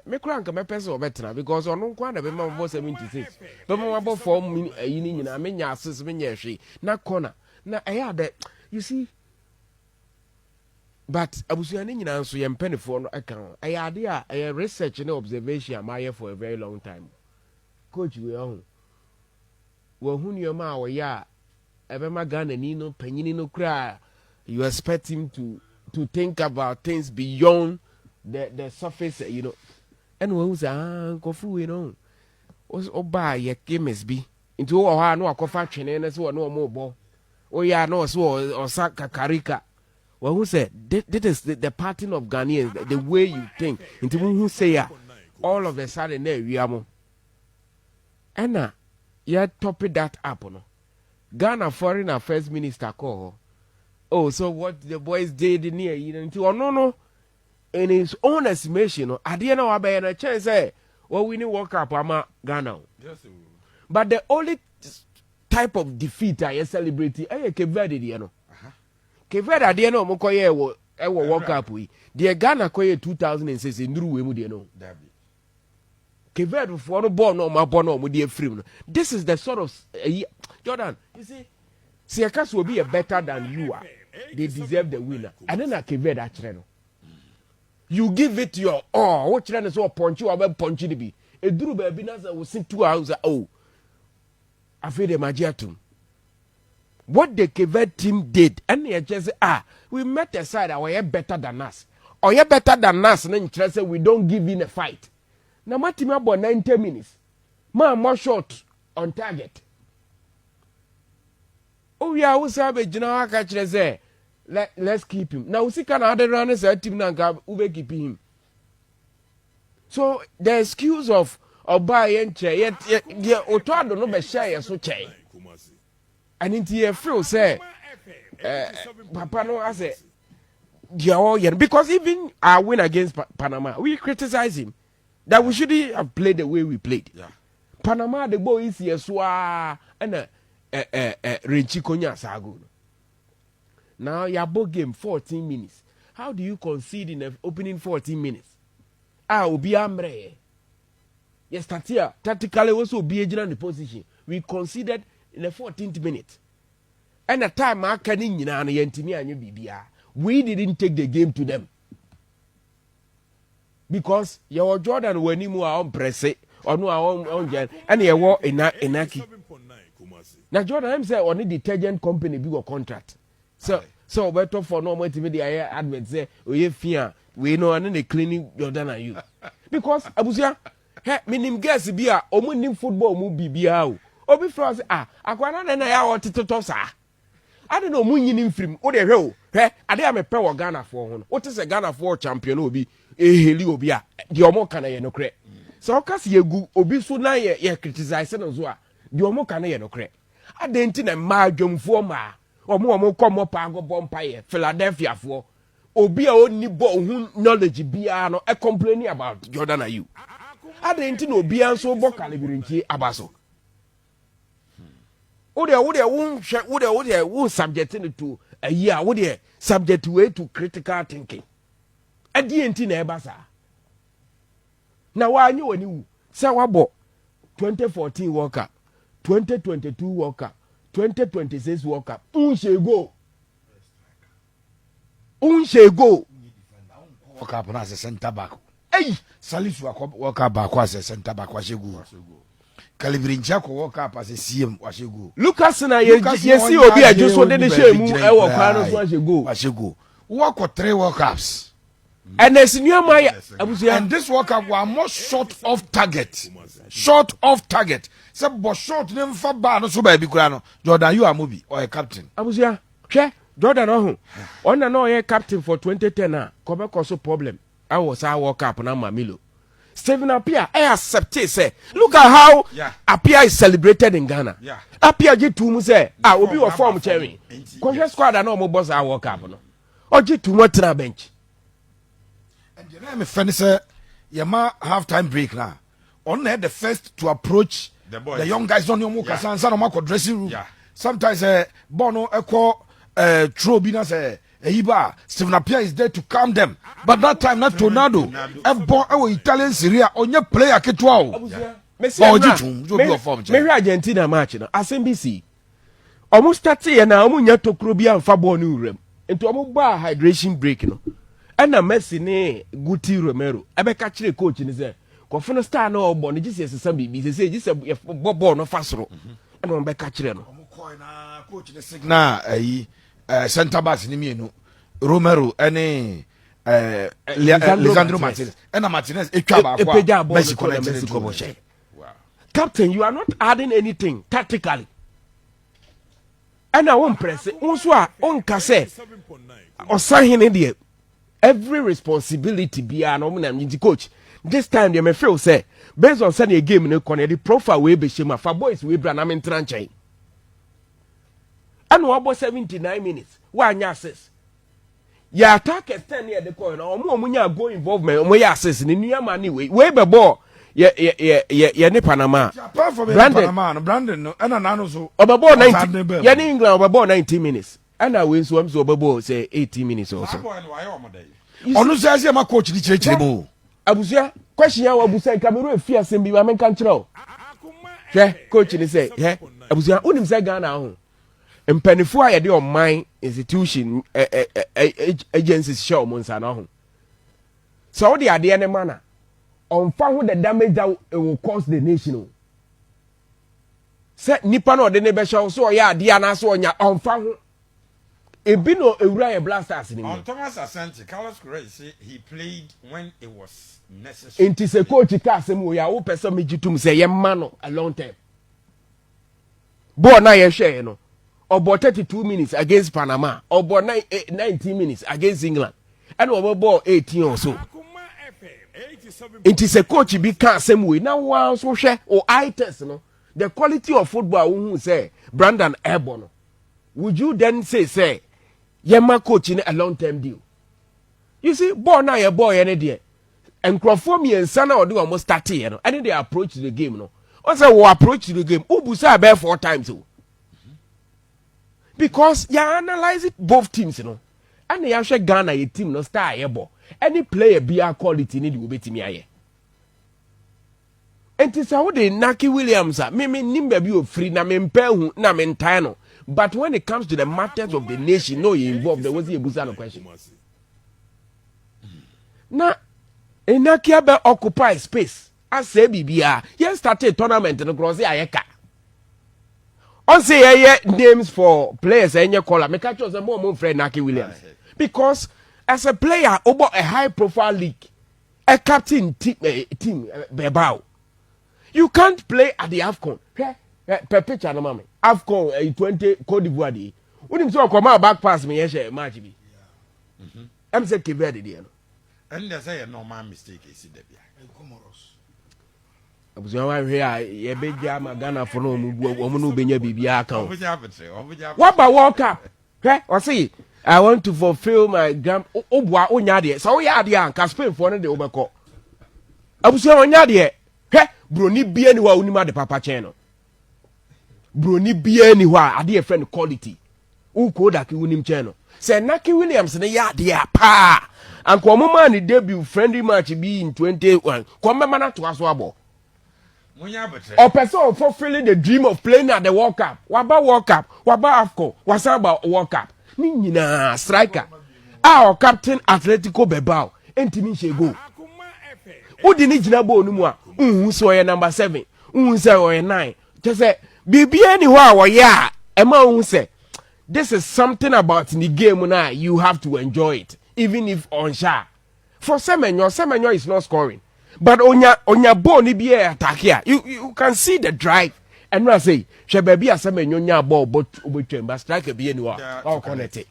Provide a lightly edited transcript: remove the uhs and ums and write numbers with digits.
me crank me person or better because on no kwanda be ma 76 be ma bo form yi ni nyina me nya assist me nya hwe na corner na that you see but abusuya ni nyina nso ye mpanifo no aka ade a research and observation am here for a very long time coach we on wo hu ni ma wo ya ebe ma Ghana ni no panyini no kra you expect him to think about things beyond the surface, you know. And when we say, kofu, you know, was oba ye games be into our no kofa chene and so no more ball. Oh, yeah, no, so or saka karika. Well, who said that is the pattern of Ghanaians, the way you think. Into who say, all of a sudden, there we are. And yeah, top that up, no. Ghana Foreign Affairs Minister call. Oh, so what the boys did in here, you know, no. In his own estimation, I didn't know about a chance. Well, we need to work up Ghana. Yes, but the only type of defeat I celebrate, I Cape Verde, you know. Cape Verde, I didn't know Mokoye will work up with. The Ghana Koye 2006 in Drew, you know. Cape Verde for no born or my born or dear free. This is the sort of Jordan, you see, Siakas will be a better than you are. They deserve the winner. And then I Cape Verde actually. You give it your all. What you so punch you about punch it be. A drew baby Nasa will sing 2 hours. Oh, I feel the magiatum. What the Kevet team did, and they just say, we met aside, or you're better than us. Or you're better than us, and interested, we don't give in a fight. Now, my team about 90 minutes. More short on target. Oh, yeah, who's savage, you know, I catch say. Let's keep him. Now, we see can other runners at team now we keep him. So the excuse of buy and chair yet the Otoado no be share so chair. And into your frill say Papa no I say because even our win against Panama, we criticize him that we shouldn't have played the way we played. Yeah. Panama the boy is here so and Renchi Konya Sago. Now your ball game 14 minutes. How do you concede in the opening 14 minutes? Obi Amre. Yes, Tatia. Tactically also be in the position. We conceded in the 14th minute. And the time I can in we didn't take the game to them. Because your Jordan when you are on press or no on and you war in Iñaki. Now Jordan himself on a detergent company big contract. So better for no more TV the advert say we fear we know and the cleaning Jordan and you. Because Abusia minim guess be a omunim football mu bibia o obi France akwana na ya wotito sa I don't know munyinim film o de hwe o ade am pe wo Ghana for ho o te se Ghana for champion obi eheli obi a de omo kana ye no kre so ka se yegu obi so na ye criticize no zo a de omo kana ye no kre adenti na ma adwomfo ma omo komo pa go bompa ye Philadelphia for obi a oni bo hu knowledge bia no e complaining about Jordan Ayew adenti na obi anso bo kalibirinki abaso wo subject to a year wo de subject way to critical thinking adenti na ebasa na wa anyi wani wu say wabo 2014 World Cup 2022 World Cup 2026 World Cup unshego World Cup na as a center back Salisu World Cup back as a center back washego Calibrincha ko World Cup as a CM washego Lucas na yesi obi ajo so de share mu e wo kwa no so washego work for 3 World Cups and there's new my and this World Cup were more short of target say but short nem fa ba no so ba bi kura no Jordan you are movie or a captain abusia hwe Jordan ohu on na no ye captain for 2010 ah ko be cause problem I was our World Cup na Mamilo Stephen Apia I accept it say look at how Apia is celebrated in Ghana Apia get to mu say obi wo form cherry ko hwe squad na mo boss our World Cup no o get to mo tra bench and you know me fan say yama half time break now on the first to approach the young guys on your muka san no dressing room sometimes bono echo throw bi na say Eiba, Stephen Appiah is there to calm them. But that time, not Tornado. Italian Syria, on your player, Ketwao. Maybe Argentina match, SMBC. Almost 30 years now, I'm not to Krobia and Fabo New Rem. Into a bar hydration break. And a messy ne Guti Romero. I be catch the coach in his head. Confirm star no born, just as some baby. Say, just a bob no fast row. And one back catch them. Coach the signal, Santa Bas Nimino, Romero, any Lisandro Martinez, and Martinez, Mexico. Captain, you are not adding anything tactically. And I won't press it. Also, on cassette or sign in the every responsibility be an omnium the coach. This time, they may feel say, based on sending a game in the corner, the profile will be shema for boys we brand am in tranche. And what about 79 minutes? Why assess? Your attack is 10 near the corner, or more when you go involvement, or more assess in the new money way. Way the ball. Yeah, Panama. Brandon, no, and also about 90. Yeah, in England about 90 minutes. And I win so I'm so about say 80 minutes or so. On says my coach the church. Abusia, question ya Abusia Cameroon fear sembi wa men control. Coach ni say, yeah. Abusia unim say Ghana ho. Mpanifo a yede on mine institution agencies show monsa na ho. So the ade ne mana on fa the damage that it will cause the nation. Say nipa no de ne be show so ya ade ana so onya on fa ho. Ebi no ewura ye blasters ni. On Thomas Asante, Carlos Queiroz say he played when it was necessary. Inti se coach ka asem wo ya wo person me jitum say ye ma no a long time. Ball na ye share no. About 32 minutes against Panama, about 19 minutes against England, and over 18 or so. It is a coach be can't same way. Now, one so share or eye test, no, the quality of football who say Brandon Airborne. Would you then say, Yema coach in a long term deal? You see, ball now your boy any day, and Crawford me and Sana or do almost 30, you know, and they approach the game, no. Also, we approach the game. Ubusa bear 4 times, too. Because you analyze it both teams, you know. And you share Ghana a team no star ebo. Any player be a quality need to be to me aye. And it's how they Iñaki Williams me nimbe be free na me mpe na me ntano. But when it comes to the matters of the nation, no you involved there was a busano question. Na Iñaki abe occupy space. I say bibia. Yes started tournament no cross ayeka. On say names for players and your caller. Me catch us a more friend Iñaki Williams. Because as a player over a high profile league, a captain team Bebao. You can't play at the AFCON. Perpetual no mama. AFCON 20 Cote d'Ivoire di. Unim so come out back pass me yes match bi. I'm say Kevin di no. And they say a normal mistake is there. Comoros. Abusia wa hwe a ye be gya magana for no mu no benya bibia aka. What about World Cup? O say I want to fulfill my grand obua onya de. So ya de anka Spain for no de obekọ. Abusia onya de. Broni bia ni wa onima de papa chen no. Broni bia ni wa ade e friend quality. Uko da ki unim chen no. Say Iñaki Williams ne ya de pa. Anko mo man ni debut friendly match be in 21. Come man na to aso abo. Or person fulfilling the dream of playing at the World Cup. Waba World Cup, waba AFCON, wasaba World Cup. Ni nyina striker. Our captain Atletico Bilbao. Entimi shego. Udi ni jina bo onu mu a. So ye number 7. Say ye 9. Just say bibi anywhere wo ya. Ema say this is something about the game now. You have to enjoy it, even if on sha. For Semenyo is not scoring. But onya ball ni be attack here. You can see the drive. And I say, she baby a Semenyo nya ball but strike be anywhere. All connected.